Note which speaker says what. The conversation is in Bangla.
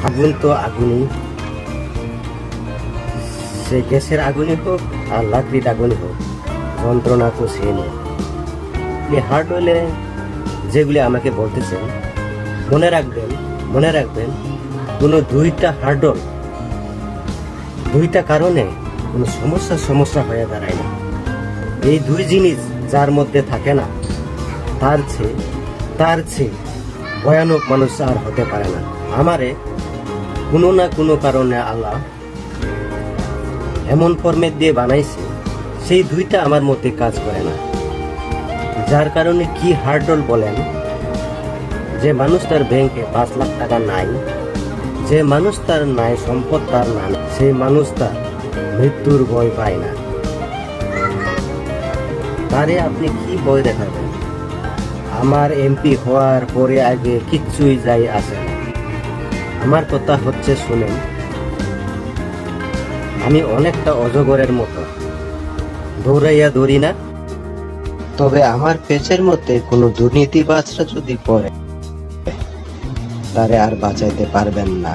Speaker 1: আগুন তো আগুনই, সে গ্যাসের আগুনই হোক আর লাকড়ির আগুনই হোক, যন্ত্রণা তো সেমই। হার্ড হলে যেগুলি আমাকে বলতেছেন, মনে রাখবেন কোনো দুইটা হার্ডল দুইটা কারণে কোনো সমস্যা হয়ে দাঁড়ায় না। এই দুই জিনিস যার মধ্যে থাকে না, তার চেয়ে ভয়ানক মানুষ আর হতে পারে না। আমারে কোনো না কোনো কারণে আল্লাহ এমন ফরম্যাট দিয়ে বানাইছে, সেই দুইটা আমার মধ্যে কাজ করে না। যার কারণে কি হার্ডল বলেন, যে মানুষ তার ব্যাংকে 5 লাখ টাকা নাই, যে মানুষ তার নাই সম্পদ তার না, সেই মানুষ তার মৃত্যুর ভয় পায় না। তারে আপনি কি ভয় দেখাবেন? আমার এমপি হওয়ার পরে আগে কিচ্ছুই যাই আসে না। আমার কথা হচ্ছে শুনেন, আমি অনেকটা অজগরের মতো দৌড়াইয়া দৌড়ি না, তবে আমার পেছের মধ্যে কোনো দুর্নীতিবাজরা যদি পড়ে, তারে আর বাঁচাইতে পারবেন না।